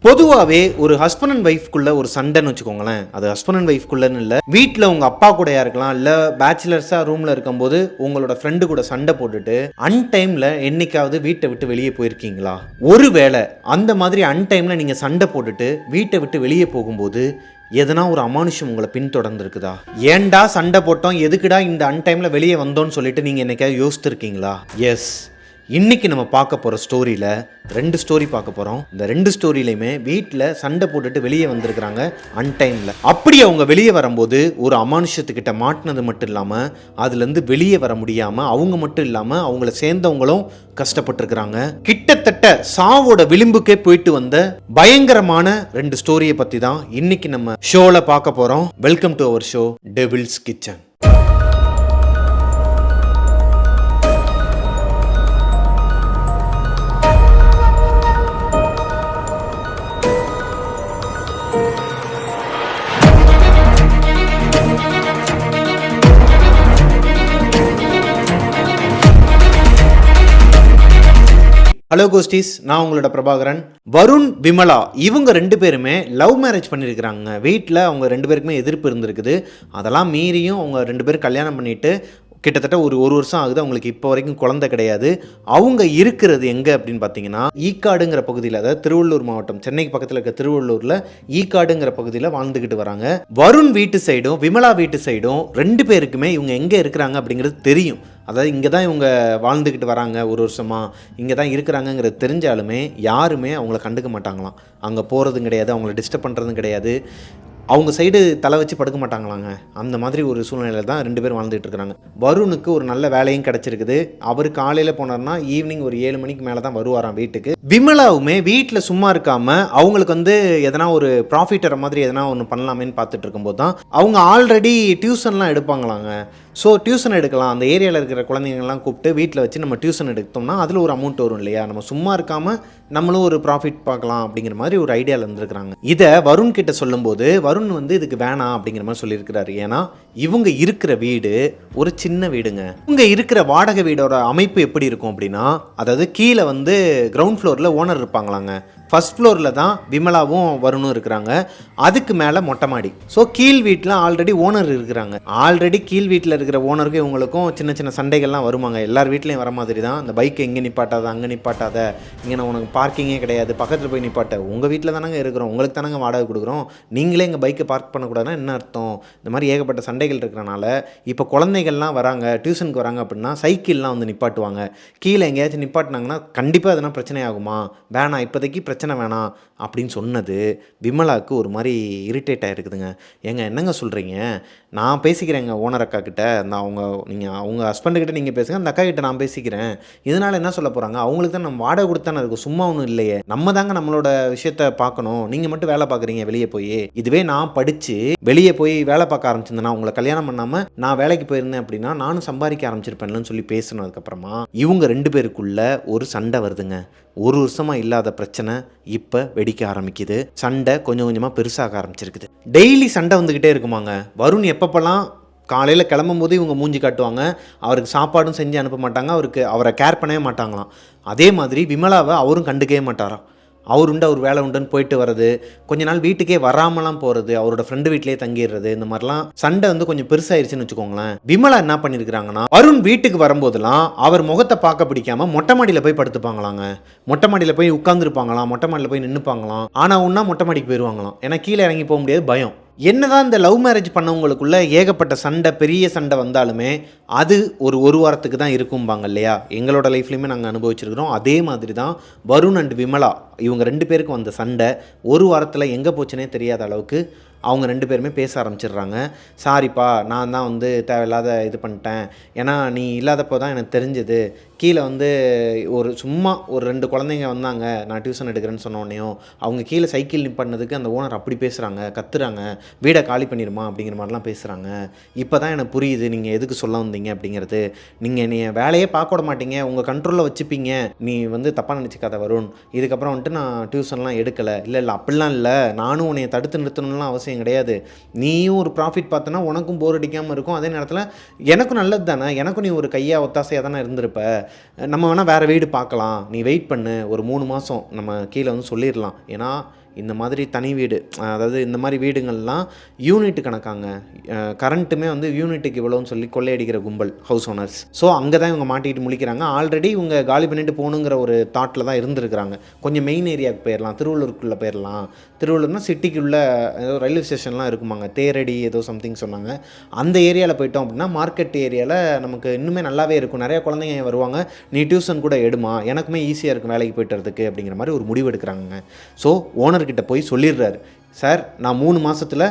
பொதுவாகவே ஒரு husband and ஒய்ஃப்குள்ள ஒரு சண்டைன்னு வச்சுக்கோங்களேன். அது ஹஸ்பண்ட் அண்ட் ஒய்ஃப்குள்ளன்னு இல்லை, வீட்டில் உங்கள் அப்பா கூடயா இருக்கலாம், இல்லை பேச்சுலர்ஸாக ரூமில் இருக்கும்போது உங்களோட ஃப்ரெண்டு கூட சண்டை போட்டுட்டு அன்டைமில் என்னைக்காவது வீட்டை விட்டு வெளியே போயிருக்கீங்களா? ஒருவேளை அந்த மாதிரி அன்டைமில் நீங்கள் சண்டை போட்டுட்டு வீட்டை விட்டு வெளியே போகும்போது எதனா ஒரு அமானுஷம் உங்களை பின்தொடர்ந்துருக்குதா? ஏன்டா சண்டை போட்டோம், எதுக்குடா இந்த அன்டைமில் வெளியே வந்தோன்னு சொல்லிட்டு நீங்கள் என்னைக்காவது யோசித்துருக்கீங்களா? எஸ், இன்னைக்கு நம்ம பார்க்க போகிற ஸ்டோரியில் 2 ஸ்டோரி பார்க்க போகிறோம். இந்த 2 ஸ்டோரியிலையுமே வீட்டில் சண்டை போட்டுட்டு வெளியே வந்திருக்கிறாங்க அன்டைமில். அப்படி அவங்க வெளியே வரும்போது ஒரு அமானுஷத்துக்கிட்ட மாட்டினது மட்டும் இல்லாமல் அதுலேருந்து வெளியே வர முடியாமல் அவங்க மட்டும் இல்லாமல் அவங்கள சேர்ந்தவங்களும் கஷ்டப்பட்டுருக்கிறாங்க. கிட்டத்தட்ட சாவோட விளிம்புக்கே போயிட்டு வந்த பயங்கரமான 2 ஸ்டோரியை பற்றி தான் இன்னைக்கு நம்ம ஷோவில் பார்க்க போகிறோம். Welcome to our show devil's kitchen. Hello ghosties, நான் உங்களோட பிரபாகரன். வருண், விமலா இவங்க 2 பேருமே லவ் மேரேஜ் பண்ணியிருக்கிறாங்க. வீட்டில் அவங்க 2 பேருக்குமே எதிர்ப்பு இருந்திருக்குது. அதெல்லாம் மீறியும் அவங்க 2 பேரும் கல்யாணம் பண்ணிட்டு கிட்டத்தட்ட ஒரு வருஷம் ஆகுது. அவங்களுக்கு இப்போ வரைக்கும் குழந்தை கிடையாது. அவங்க இருக்கிறது எங்கே அப்படின்னு பார்த்தீங்கன்னா ஈக்காடுங்கிற பகுதியில், அதாவது திருவள்ளூர் மாவட்டம், சென்னைக்கு பக்கத்தில் இருக்க திருவள்ளூரில் ஈக்காடுங்கிற பகுதியில் வாழ்ந்துக்கிட்டு வராங்க. வருண் வீட்டு சைடும் விமலா வீட்டு சைடும் 2 பேருக்குமே இவங்க எங்கே இருக்கிறாங்க அப்படிங்கிறது தெரியும். அதாவது இங்கே தான் இவங்க வாழ்ந்துக்கிட்டு வராங்க, ஒரு வருஷமாக இங்கே தான் இருக்கிறாங்கங்கிறது தெரிஞ்சாலுமே யாருமே அவங்கள கண்டுக்க மாட்டாங்களாம். அங்கே போகிறதும் கிடையாது, அவங்கள டிஸ்டர்ப் பண்ணுறதும் கிடையாது, அவங்க சைடு தலை வச்சு படுக்க மாட்டாங்களாங்க. அந்த மாதிரி ஒரு சூழ்நிலையில் தான் 2 பேரும் வாழ்ந்துட்டு இருக்கிறாங்க. வருணுக்கு ஒரு நல்ல வேலையும் கிடச்சிருக்குது. அவர் காலையில் போனார்னா ஈவினிங் ஒரு 7 மணிக்கு மேலே தான் வருவாராம் வீட்டுக்கு. விமலாவுமே வீட்டில் சும்மா இருக்காமல் அவங்களுக்கு எதனா ஒரு ப்ராஃபிட் வர மாதிரி எதனா ஒன்று பண்ணலாமேன்னு பார்த்துட்டு இருக்கும்போது தான் அவங்க ஆல்ரெடி டியூஷன்லாம் எடுப்பாங்களாங்க. ஸோ டியூஷன் எடுக்கலாம், அந்த ஏரியாவில் இருக்கிற குழந்தைங்கள்லாம் கூப்பிட்டு வீட்டில் வச்சு நம்ம டியூஷன் எடுத்தோம்னா அதில் ஒரு அமௌண்ட் வரும் இல்லையா, நம்ம சும்மா இருக்காமல் நம்மளும் ஒரு ப்ராஃபிட் பார்க்கலாம் அப்படிங்கிற மாதிரி ஒரு ஐடியாவில் இருந்திருக்கிறாங்க. இதை வருண் கிட்ட சொல்லும்போது வருண் இதுக்கு வேணாம் அப்படிங்கிற மாதிரி சொல்லியிருக்கிறாரு. ஏன்னா இவங்க இருக்கிற வீடு ஒரு சின்ன வீடுங்க. இவங்க இருக்கிற வாடகை வீடோட அமைப்பு எப்படி இருக்கும் அப்படின்னா, அதாவது கீழே கிரவுண்ட் ஃப்ளோரில் ஓனர் இருப்பாங்களாங்க. ஃபர்ஸ்ட் ஃப்ளோரில் தான் விமலாவும் வருணும் இருக்கிறாங்க. அதுக்கு மேலே மொட்டை மாடி. ஸோ கீழ் வீட்டில் ஆல்ரெடி ஓனர் இருக்கிறாங்க. ஆல்ரெடி கீழ் வீட்டில் இருக்கிற ஓனருக்கு இவங்களுக்கும் சின்ன சின்ன சண்டைகள்லாம் வருவாங்க. எல்லார் வீட்லேயும் வர மாதிரி தான். அந்த பைக்கை எங்கே நிப்பாட்டாத, அங்கே நிப்பாட்டாத, இங்கே நான் உனக்கு பார்க்கிங்கே கிடையாது, பக்கத்தில் போய் நிப்பாட்ட, உங்கள் வீட்டில் தானங்க இருக்கிறோம், உங்களுக்கு தானங்க வாடகை கொடுக்குறோம், நீங்களே எங்கள் பைக்கை பார்க் பண்ணக்கூடாதுன்னா என்ன அர்த்தம்? இந்த மாதிரி ஏகப்பட்ட சண்டைகள் இருக்கிறனால இப்போ குழந்தைகள்லாம் வராங்க, டியூஷனுக்கு வராங்க அப்படின்னா சைக்கிள்லாம் நிப்பாட்டுவாங்க. கீழே எங்கேயாச்சும் நிப்பாட்டினாங்கன்னா கண்டிப்பாக எதனா பிரச்சனை ஆகுமா, வேணாம் இப்போதைக்கு பிரச்சனை வேணாம் அப்படின்னு சொன்னது விமலாவுக்கு ஒரு மாதிரி இரிட்டேட் ஆகிருக்குதுங்க. ஏங்க என்னங்க சொல்கிறீங்க, நான் பேசிக்கிறேங்க ஓனர் அக்கா கிட்ட, நீங்கள் அவங்க ஹஸ்பண்டுக்கிட்ட நீங்கள் பேசுங்க, அந்த அக்கா கிட்ட நான் பேசிக்கிறேன், இதனால் என்ன சொல்ல போகிறாங்க, அவங்களுக்கு தான் நம்ம வாடகை கொடுத்தானே இருக்கும், சும்மா ஒன்றும் இல்லையே, நம்ம தாங்க நம்மளோட விஷயத்த பார்க்கணும், நீங்கள் மட்டும் வேலை பார்க்குறீங்க வெளியே போய், இதுவே நான் படித்து வெளியே போய் வேலை பார்க்க ஆரம்பிச்சிருந்தேன்னா, உங்களை கல்யாணம் பண்ணாமல் நான் வேலைக்கு போயிருந்தேன் அப்படின்னா நானும் சம்பாதிக்க ஆரம்பிச்சிருப்பேன்னு சொல்லி பேசினதுக்கப்புறமா இவங்க 2 பேருக்குள்ள ஒரு சண்டை வருதுங்க. ஒரு வருஷமாக இல்லாத பிரச்சனை இப்போ வெடிக்க ஆரம்பிக்குது. சண்டை கொஞ்சம் கொஞ்சமாக பெருசாக ஆரம்பிச்சிருக்குது. டெய்லி சண்டை வந்துக்கிட்டே இருக்குமாங்க. வருண் எப்பப்பெல்லாம் காலையில் கிளம்பும் போது இவங்க மூஞ்சி காட்டுவாங்க, அவருக்கு சாப்பாடும் செஞ்சு அனுப்ப மாட்டாங்க, அவரை கேர் பண்ணவே மாட்டாங்களாம். அதே மாதிரி விமலாவை அவரும் கண்டுக்கவே மாட்டாராம். அவர் வேலை உண்டுன்னு போயிட்டு வர்றது, கொஞ்ச நாள் வீட்டுக்கே வராமலாம் போகிறது, அவரோட ஃப்ரெண்டு வீட்டிலே தங்கிடுறது, இந்த மாதிரிலாம் சண்டை கொஞ்சம் பெருசாயிருச்சுன்னு வச்சுக்கோங்களேன். விமலா என்ன பண்ணியிருக்கிறாங்கன்னா, வருண் வீட்டுக்கு வரும்போதெல்லாம் அவர் முகத்தை பார்க்க பிடிக்காம மொட்டை மாடியில் போய் படுத்துப்பாங்களாங்க. மொட்டை மாடியில் போய் உட்காந்துருப்பாங்களாம், மொட்டை மாடியில் போய் நின்றுப்பாங்களாம். ஆனால் ஒன்றா மொட்டை மாடிக்கு போயிடுவாங்களாம். ஏன்னா கீழே இறங்கி போக முடியாது, பயம். என்னதான் இந்த லவ் மேரேஜ் பண்ணவங்களுக்குள்ள ஏகப்பட்ட சண்டை, பெரிய சண்டை வந்தாலுமே அது ஒரு வாரத்துக்கு தான் இருக்கும்பாங்க இல்லையா. எங்களோட லைஃப்லையுமே நாங்கள் அனுபவிச்சிருக்கிறோம். அதே மாதிரி தான் வருண் அண்ட் விமலா இவங்க 2 பேருக்கும் வந்த சண்டை ஒரு வாரத்தில் எங்கே போச்சுன்னே தெரியாத அளவுக்கு அவங்க 2 பேருமே பேச ஆரம்பிச்சிடுறாங்க. சாரிப்பா, நான் தான் தேவையில்லாத இது பண்ணிட்டேன், ஏன்னா நீ இல்லாதப்போ தான் எனக்கு தெரிஞ்சது, கீழே ஒரு சும்மா ஒரு 2 குழந்தைங்க வந்தாங்க, நான் டியூஷன் எடுக்கிறேன்னு சொன்னோடனையும் அவங்க கீழே சைக்கிள் நிப்பாட்டினதுக்கு அந்த ஓனர் அப்படி பேசுகிறாங்க, கத்துறாங்க, வீடை காலி பண்ணிடுமா அப்படிங்கிற மாதிரிலாம் பேசுகிறாங்க. இப்போ தான் எனக்கு புரியுது நீங்கள் எதுக்கு சொல்ல வந்தீங்க அப்படிங்கிறது. நீங்கள் நீ வேலையே பார்க்க விட மாட்டீங்க, உங்கள் கண்ட்ரோலில் வச்சுப்பீங்க, நீ தப்பாக நினச்சிக்காத வருண், இதுக்கப்புறம் நான் டியூஷன்லாம் எடுக்கலை. இல்லை அப்படிலாம் இல்லை, நானும் உன்னை தடுத்து நிறுத்தணும்லாம் அவசியம் கிடையாது, நீயும் ஒரு ப்ராஃபிட் பார்த்தனா உனக்கும் போர் அடிக்காமல் இருக்கும், அதே நேரத்தில் எனக்கும் நல்லது தானே, எனக்கும் நீ ஒரு கையா ஒத்தாசையாக தானே இருந்திருப்ப, நம்ம வேணால் வேறு வீடு பார்க்கலாம், நீ வெயிட் பண்ணு, ஒரு 3 மாதம் நம்ம கீழே வந்து சொல்லிடலாம். ஏன்னா இந்த மாதிரி தனி வீடு, அதாவது இந்த மாதிரி வீடுங்கள்லாம் யூனிட்டு கணக்காங்க. கரண்ட்டுமே வந்து யூனிட்டுக்கு இவ்வளோன்னு சொல்லி கொள்ளையடிக்கிற கும்பல் ஹவுஸ் ஓனர்ஸ். ஸோ அங்கே தான் இவங்க மாட்டிகிட்டு முழிக்கிறாங்க. ஆல்ரெடி இவங்க காலி பண்ணிட்டு போகணுங்கிற ஒரு தாட்டில் தான் இருந்திருக்கிறாங்க. கொஞ்சம் மெயின் ஏரியாவுக்கு போயிடலாம், திருவள்ளூருக்குள்ளே போயிடலாம். திருவள்ளூர்னா சிட்டிக்குள்ளே ஏதோ ரயில்வே ஸ்டேஷன்லாம் இருக்குமாங்க, தேரடி ஏதோ சம்திங் சொன்னாங்க. அந்த ஏரியாவில் போயிட்டோம் அப்படின்னா மார்க்கெட் ஏரியாவில் நமக்கு இன்னுமே நல்லாவே இருக்கும். நிறைய குழந்தைங்க வருவாங்க, நீ டியூஷன் கூட எடுமா, எனக்குமே ஈஸியாக இருக்கும் வேலைக்கு போய்ட்டு வரதுக்கு அப்படிங்கிற மாதிரி ஒரு முடிவு எடுக்கிறாங்க. ஸோ ஓனர்கிட்ட போய் சொல்லிடுறாரு, சார் நான் 3 மாதத்தில்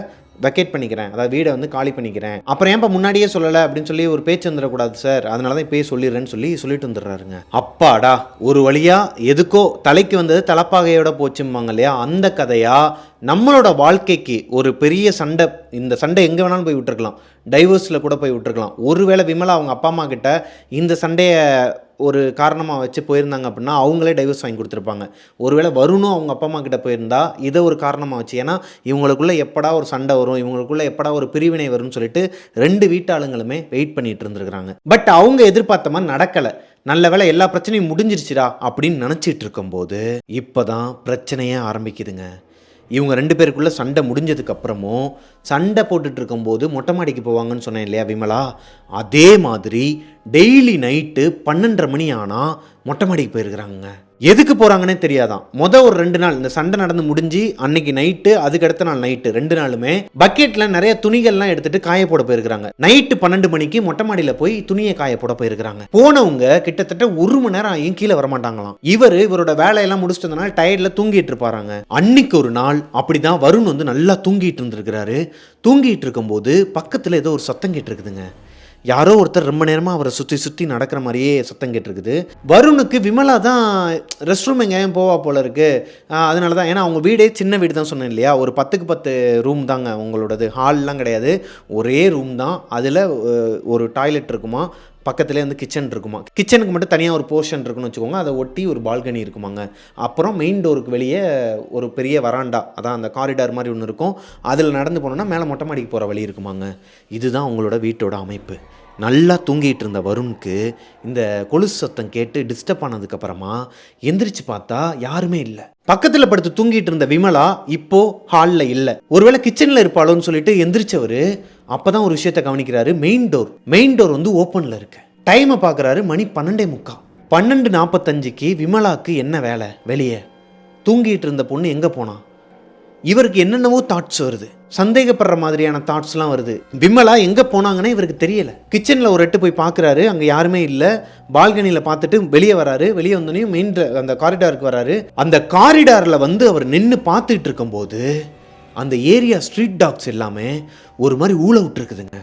வெக்கேட் பண்ணிக்கிறேன், அதாவது வீடை வந்து காலி பண்ணிக்கிறேன். அப்புறம் ஏன்ப்பா முன்னாடியே சொல்லலை அப்படின்னு சொல்லி ஒரு பேச்சு வந்துடக்கூடாது சார், அதனால தான் இப்போயே சொல்லிடுறேன்னு சொல்லிட்டு வந்துடுறாருங்க. அப்பாடா, ஒரு வழியாக எதுக்கோ தலைக்கு வந்தது தலப்பாகையோட போச்சும்பாங்க இல்லையா, அந்த கதையாக நம்மளோட வாழ்க்கைக்கு ஒரு பெரிய சண்டை. இந்த சண்டை எங்கே வேணாலும் போய் விட்டுருக்கலாம், டைவர்ஸில் கூட போய் விட்டுருக்கலாம். ஒருவேளை விமலா அவங்க அப்பா அம்மா கிட்ட இந்த சண்டையை ஒரு காரணமாக வச்சு போயிருந்தாங்க அப்படின்னா அவங்களே டைவர்ஸ் வாங்கி கொடுத்துருப்பாங்க. ஒருவேளை வருணும் அவங்க அப்பா அம்மா கிட்ட போயிருந்தா இதை ஒரு காரணமாக வச்சு, ஏன்னா இவங்களுக்குள்ளே எப்படா ஒரு சண்டை வரும், இவங்களுக்குள்ளே எப்படா ஒரு பிரிவினை வரும்னு சொல்லிட்டு 2 வீட்டாளுங்களுமே வெயிட் பண்ணிட்டு இருந்துருக்குறாங்க. பட் அவங்க எதிர்பார்த்த மாதிரி நடக்கலை. நல்ல வேளை எல்லா பிரச்சனையும் முடிஞ்சிருச்சுடா அப்படின்னு நினச்சிட்டு இருக்கும்போது இப்போ தான் பிரச்சனையே ஆரம்பிக்குதுங்க. இவங்க 2 பேருக்குள்ளே சண்டை முடிஞ்சதுக்கப்புறமும் சண்டை போட்டுட்டு இருக்கும்போது மொட்டை மாடிக்கு போவாங்கன்னு சொன்னேன் இல்லையா விமலா, அதே மாதிரி டெய்லி நைட்டு 12:30 மணி ஆனால் மொட்டை மாடிக்கு போயிருக்கிறாங்க. எதுக்கு போகிறாங்கன்னே தெரியாதான். ஒரு 2 நாள் இந்த சண்டை நடந்து முடிஞ்சு அன்னைக்கு நைட்டு, அதுக்கு அடுத்த நாள் நைட்டு 2 நாளுமே பக்கெட்டில் நிறைய துணிகள்லாம் எடுத்துகிட்டு காய போட போயிருக்கிறாங்க. நைட்டு 12 மணிக்கு மொட்டை மாடியில் போய் துணியை காய போட போயிருக்கிறாங்க. போனவங்க கிட்டத்தட்ட 1 மணி நேரம் ஆகியும் கீழே வரமாட்டாங்களாம். இவரோட வேலையெல்லாம் முடிச்சிட்டதுனால டயர்டில் தூங்கிட்டு இருப்பாராங்க. அன்னைக்கு ஒரு நாள் அப்படிதான் வருண் வந்து நல்லா தூங்கிட்டு இருந்திருக்கிறாரு. தூங்கிட்டு இருக்கும்போது பக்கத்தில் ஏதோ ஒரு சத்தம் கேட்டிருக்குதுங்க. யாரோ ஒருத்தர் ரொம்ப நேரமாக அவரை சுற்றி நடக்கிற மாதிரியே சத்தம் கேட்டிருக்குது. வருணுக்கு விமலா தான் ரெஸ்ட் ரூம் எங்கேயும் போவா போல இருக்குது. அதனால தான், ஏன்னா அவங்க வீடே சின்ன வீடு தான் சொன்னேன் இல்லையா, ஒரு 10க்கு 10 ரூம் தாங்க அவங்களோடது, ஹால்லாம் கிடையாது, ஒரே ரூம் தான். அதில் ஒரு டாய்லெட் இருக்குமா, பக்கத்துலேயே வந்து கிச்சன் இருக்குமா, கிச்சனுக்கு மட்டும் தனியாக ஒரு போர்ஷன் இருக்குன்னு வச்சுக்கோங்க, அதை ஒட்டி ஒரு பால்கனி இருக்குமாங்க. அப்புறம் மெயின் டோருக்கு வெளியே ஒரு பெரிய வராண்டா, அதான் அந்த காரிடார் மாதிரி ஒன்று இருக்கும், அதில் நடந்து போனோன்னா மேலே மொட்டை மாடிக்கு போகிற வழி இருக்குமாங்க. இதுதான் அவங்களோட வீட்டோட அமைப்பு. நல்லா தூங்கிட்டு இருந்த வருணுக்கு இந்த கொலுசு சத்தம் கேட்டு டிஸ்டர்ப் ஆனதுக்கப்புறமா எந்திரிச்சு பார்த்தா யாருமே இல்லை. பக்கத்தில் படுத்து தூங்கிட்டு இருந்த விமலா இப்போ ஹாலில் இல்லை. ஒருவேளை கிச்சனில் இருப்பாளோன்னு சொல்லிட்டு எந்திரிச்சவர் அப்போ தான் ஒரு விஷயத்தை கவனிக்கிறாரு. மெயின் டோர் வந்து ஓப்பனில் இருக்கு. டைமை பார்க்குறாரு, மணி 12:45. 12:45க்கு விமலாவுக்கு என்ன வேலை வெளியே? தூங்கிட்டு இருந்த பொண்ணு எங்கே போனா? இவருக்கு என்னென்னவோ தாட்ஸ் வருது, சந்தேகப்படுற மாதிரியான தாட்ஸ்லாம் வருது. விமலா எங்கே போனாங்கன்னு இவருக்கு தெரியல. கிச்சனில் ஒரு எட்டு போய் பார்க்குறாரு, அங்கே யாருமே இல்லை. பால்கனியில் பார்த்துட்டு வெளியே வராரு. வெளியே வந்தோடனே மெயின் அந்த காரிடாருக்கு வராரு. அந்த காரிடாரில் வந்து அவர் நின்று பார்த்துட்டு இருக்கும்போது அந்த ஏரியா ஸ்ட்ரீட் டாக்ஸ் எல்லாமே ஒரு மாதிரி ஊழ விட்டுருக்குதுங்க.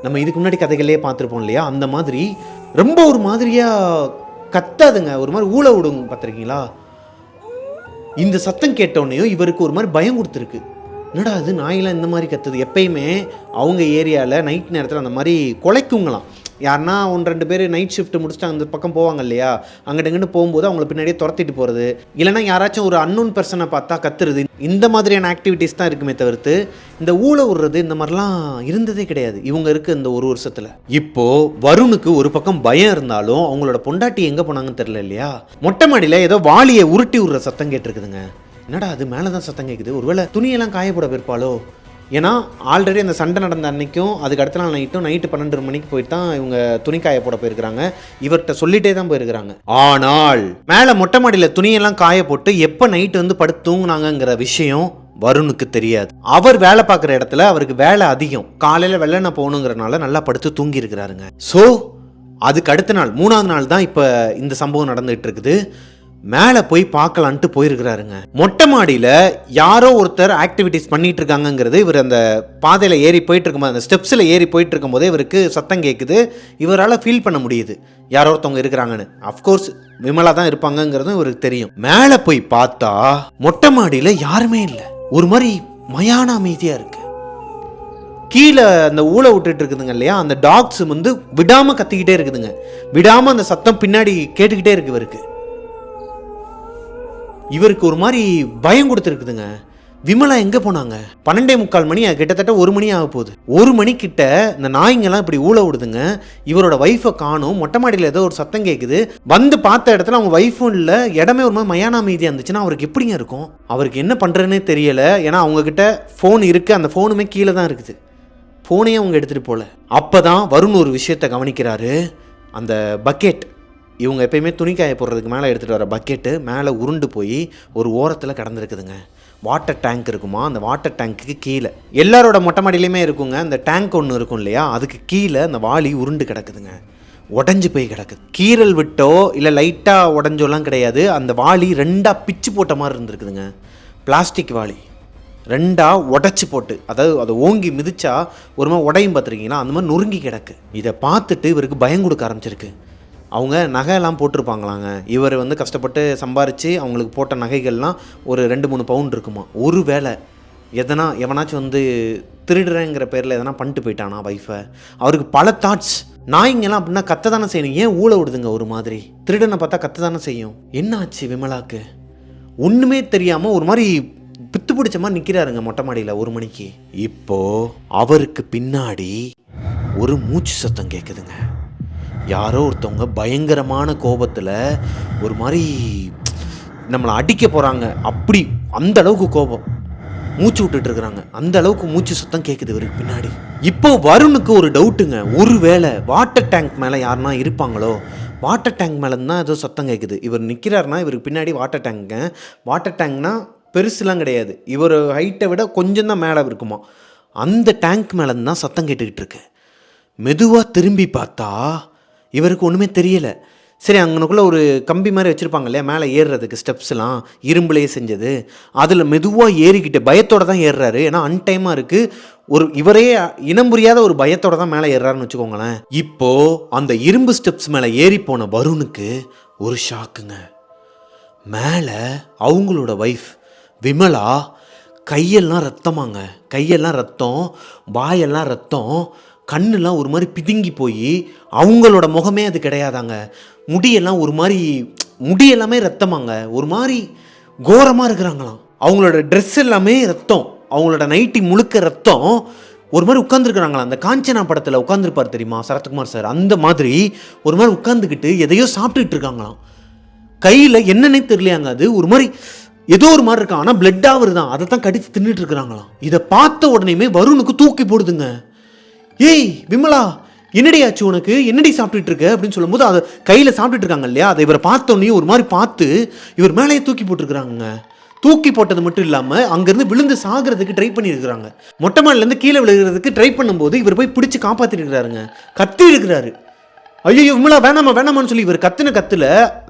நம்ம இதுக்கு முன்னாடி கதைகளே பார்த்துருப்போம் இல்லையா, அந்த மாதிரி ரொம்ப ஒரு மாதிரியாக கத்தாதுங்க, ஒரு மாதிரி ஊழ விடுங்க. பார்த்துருக்கீங்களா? இந்த சத்தம் கேட்டோடனேயும் இவருக்கு ஒரு மாதிரி பயம் கொடுத்துருக்கு. என்னடா அது, நாயெல்லாம் இந்த மாதிரி கத்துது. எப்பயுமே அவங்க ஏரியாவில் நைட் நேரத்தில் அந்த மாதிரி குலைக்குங்களாம். யாருன்னா 1-2 பேர் நைட் ஷிஃப்ட் முடிச்சுட்டு அந்த பக்கம் போவாங்க இல்லையா, அங்கிட்டு போகும்போது அவங்கள பின்னாடியே துரத்திட்டு போகிறது, இல்லைனா யாராச்சும் ஒரு அன்னோன் பர்சனை பார்த்தா கத்துறது, இந்த மாதிரியான ஆக்டிவிட்டீஸ் தான் இருக்குமே தவிர்த்து இந்த ஊழ விடுறது இந்த மாதிரிலாம் இருந்ததே கிடையாது இவங்க இருக்க இந்த 1 வருஷத்தில். இப்போது வருணுக்கு ஒரு பக்கம் பயம் இருந்தாலும் அவங்களோட பொண்டாட்டி எங்கே போனாங்கன்னு தெரியல இல்லையா. மொட்டை மாடியில் ஏதோ வாளியை உருட்டி விடுற சத்தம் கேட்டிருக்குதுங்க. என்னடா அது, மேலே தான் சத்தம் கேட்குது, ஒருவேளை துணியெல்லாம் காயப்போட போயிருப்பாளோ. ஏன்னா ஆல்ரெடி அந்த சண்டை நடந்த அன்னைக்கும் அதுக்கு அடுத்த நாள் நைட்டு 12 மணிக்கு போயிட்டு தான் இவங்க துணிக்காய போட போயிருக்கிறாங்க. இவர்கிட்ட சொல்லிட்டே தான் போயிருக்கிறாங்க. ஆனால் மேலே மொட்டை மாடியில் துணியெல்லாம் காய போட்டு எப்போ நைட்டு வந்து படுத்து தூங்குனாங்கங்கிற விஷயம் வருணுக்கு தெரியாது. அவர் வேலை பார்க்குற இடத்துல அவருக்கு வேலை அதிகம், காலையில் வெள்ளனை போகணுங்கிறனால நல்லா படுத்து தூங்கி இருக்கிறாருங்க. ஸோ அதுக்கு அடுத்த நாள் 3ஆவது நாள் தான் இப்போ இந்த சம்பவம் நடந்துகிட்டு இருக்குது. மேலே போய் பார்க்கலான்ட்டு போயிருக்கிறாருங்க. மொட்டை மாடியில் யாரோ ஒருத்தர் ஆக்டிவிட்டிஸ் பண்ணிட்டு இருக்காங்கங்கிறது இவர் அந்த பாதையில் ஏறி போயிட்டு இருக்கும்போது, அந்த ஸ்டெப்ஸில் ஏறி போயிட்டு இருக்கும்போதே இவருக்கு சத்தம் கேட்குது. இவரால் ஃபீல் பண்ண முடியுது யாரோ ஒருத்தவங்க இருக்கிறாங்கன்னு. அஃப்கோர்ஸ் விமலா தான் இருப்பாங்கங்கிறதும் இவருக்கு தெரியும். மேலே போய் பார்த்தா மொட்டை மாடியில் யாருமே இல்லை, ஒரு மாதிரி மயான அமைதியாக இருக்கு. கீழே அந்த ஊழ விட்டுட்டு இருக்குதுங்க இல்லையா, அந்த டாக்ஸ் வந்து விடாமல் கத்திக்கிட்டே இருக்குதுங்க. விடாமல் அந்த சத்தம் பின்னாடி கேட்டுக்கிட்டே இருக்கு. இவருக்கு ஒரு மாதிரி பயம் கொடுத்துருக்குதுங்க. விமலா எங்கே போனாங்க? 12:45 மணி, கிட்டத்தட்ட 1 மணி ஆக போகுது. 1 மணிக்கிட்ட இந்த நாய்ங்கெல்லாம் இப்படி ஊழ விடுதுங்க. இவரோட ஒய்ஃபை காணும். மொட்டை மாடியில் ஏதோ ஒரு சத்தம் கேட்குது. வந்து பார்த்த இடத்துல அவங்க ஒய்ஃபும் இல்லை. இடமே ஒரு மாதிரி மயான அமைதியாக இருந்துச்சுன்னா அவருக்கு எப்படிங்க இருக்கும்? அவருக்கு என்ன பண்ணுறதுனே தெரியலை. ஏன்னா அவங்கக்கிட்ட ஃபோன் இருக்குது, அந்த ஃபோனுமே கீழே தான் இருக்குது. ஃபோனையே அவங்க எடுத்துகிட்டு போகல. அப்போ தான் வருண் ஒரு விஷயத்தை கவனிக்கிறாரு. அந்த பக்கெட், இவங்க எப்பயுமே துணிக்காய போடுறதுக்கு மேலே எடுத்துகிட்டு வர பக்கெட்டு மேலே உருண்டு போய் ஒரு ஓரத்தில் கடந்திருக்குதுங்க. வாட்டர் டேங்க் இருக்குமா, அந்த வாட்டர் டேங்க்குக்கு கீழே எல்லாரோட மொட்டை மாடியிலையுமே இருக்குங்க. அந்த டேங்க் ஒன்று இருக்கும் இல்லையா, அதுக்கு கீழே அந்த வாளி உருண்டு கிடக்குதுங்க. உடஞ்சி போய் கிடக்குது. கீரல் விட்டோ இல்லை லைட்டாக உடஞ்சோலாம் கிடையாது. அந்த வாளி 2ஆக பிச்சு போட்ட மாதிரி இருந்திருக்குதுங்க. பிளாஸ்டிக் வாளி 2ஆக உடச்சி போட்டு, அதாவது அதை ஓங்கி மிதிச்சா ஒரு மாதிரி உடையும் பார்த்துருக்கீங்களா, அந்த மாதிரி நொறுங்கி கிடக்கு. இதை பார்த்துட்டு இவருக்கு பயம் கொடுக்க ஆரம்பிச்சிருக்கு. அவங்க நகையெல்லாம் போட்டிருப்பாங்களாங்க. இவர் வந்து கஷ்டப்பட்டு சம்பாரித்து அவங்களுக்கு போட்ட நகைகள்லாம் ஒரு 2-3 பவுண்ட் இருக்குமா. ஒரு வேளை எவனாச்சும் வந்து திருடுறேங்கிற பேரில் எதனா பண்ணிட்டு போயிட்டானா வைஃபை. அவருக்கு பல தாட்ஸ். நாய்ங்கெல்லாம் அப்படின்னா கத்த தானே செய்யணும், ஏன் ஊழ விடுதுங்க ஒரு மாதிரி? திருடனை பார்த்தா கத்த தானே செய்யும். என்ன ஆச்சு விமலாக்கு? ஒன்றுமே தெரியாமல் ஒரு மாதிரி பித்து பிடிச்ச மாதிரி நிற்கிறாருங்க மொட்டை மாடியில் 1 மணிக்கு. இப்போது அவருக்கு பின்னாடி ஒரு மூச்சு சத்தம் கேட்குதுங்க. யாரோ ஒருத்தவங்க பயங்கரமான கோபத்தில் ஒரு மாதிரி நம்மளை அடிக்க போகிறாங்க. அப்படி அந்த அளவுக்கு கோபம், மூச்சு விட்டுட்டு இருக்கிறாங்க. அந்த அளவுக்கு மூச்சு சத்தம் கேட்குது இவருக்கு பின்னாடி. இப்போ வருணுக்கு ஒரு டவுட்டுங்க. ஒருவேளை வாட்டர் டேங்க் மேலே யாருன்னா இருப்பாங்களோ, வாட்டர் டேங்க் மேலே தான் ஏதோ சத்தம் கேட்குது. இவர் நிற்கிறாருன்னா இவருக்கு பின்னாடி வாட்டர் டேங்க்குங்க. வாட்டர் டேங்க்னா பெருசுலாம் கிடையாது, இவர் ஹைட்டை விட கொஞ்சம் தான் மேலே இருக்குமா. அந்த டேங்க் மேலே தான் சத்தம் கேட்டுக்கிட்டு இருக்கு. மெதுவாக திரும்பி பார்த்தா இவருக்கு ஒன்றுமே தெரியலை. சரி, அங்கனுக்குள்ளே ஒரு கம்பி மாதிரி வச்சுருப்பாங்க இல்லையா மேலே ஏறுறதுக்கு, ஸ்டெப்ஸ்லாம் இரும்புலேயே செஞ்சது. அதில் மெதுவாக ஏறிக்கிட்டு பயத்தோடு தான் ஏறுறாரு. ஏன்னா அன்டைமாக இருக்குது. ஒரு இவரே இனம் புரியாத ஒரு பயத்தோடு தான் மேலே ஏறுறாருன்னு வச்சுக்கோங்களேன். இப்போது அந்த இரும்பு ஸ்டெப்ஸ் மேலே ஏறி போன வருணுக்கு ஒரு ஷாக்குங்க. மேலே அவங்களோட ஒய்ஃப் விமலா கையெல்லாம் ரத்தமாங்க. கையெல்லாம் ரத்தம், வாயெல்லாம் ரத்தம், கண்ணெல்லாம் ஒரு மாதிரி பிதுங்கி போய் அவங்களோட முகமே அது கிடையாதாங்க. முடியெல்லாம் ஒரு மாதிரி, முடியெல்லாமே ரத்தமாங்க. ஒரு மாதிரி கோரமாக இருக்கிறாங்களாம். அவங்களோட ட்ரெஸ் எல்லாமே ரத்தம், அவங்களோட நைட்டி முழுக்க ரத்தம். ஒரு மாதிரி உட்காந்துருக்குறாங்களாம். அந்த காஞ்சனா படத்தில் உட்காந்துருப்பார் தெரியுமா சரத்குமார் சார், அந்த மாதிரி ஒரு மாதிரி உட்காந்துக்கிட்டு எதையோ சாப்பிட்டுட்டு இருக்காங்களாம். கையில் என்னன்னே தெரியலையாங்க, அது ஒரு மாதிரி ஏதோ ஒரு மாதிரி இருக்கான். ஆனால் பிளட்டாக வருதான், அதை தான் கடித்து தின்னுட்டு இருக்கிறாங்களாம். இதை பார்த்த உடனேயுமே வருணுக்கு தூக்கி போடுதுங்க. ஏய் விமலா, என்னடி ஆச்சு உனக்கு, என்னடி சாப்பிட்டுட்டு இருக்க அப்படின்னு சொல்லும்போது அதை கையில் சாப்பிட்டுட்டு இருக்காங்க இல்லையா, அதை இவரை பார்த்தோன்னே ஒரு மாதிரி பார்த்து இவர் மேலேயே தூக்கி போட்டுருக்குறாங்க. தூக்கி போட்டது மட்டும் இல்லாமல் அங்கேருந்து விழுந்து சாகிறதுக்கு ட்ரை பண்ணியிருக்கிறாங்க. மொட்டை மாடிலேருந்து கீழே விழுகிறதுக்கு ட்ரை பண்ணும்போது இவர் போய் பிடிச்சி காப்பாற்றிட்டு இருக்கிறாருங்க. கத்தி இருக்கிறாரு. ஐயோ விமலா வேணாமா வேணாமான்னு சொல்லி இவர் கத்துன கத்துல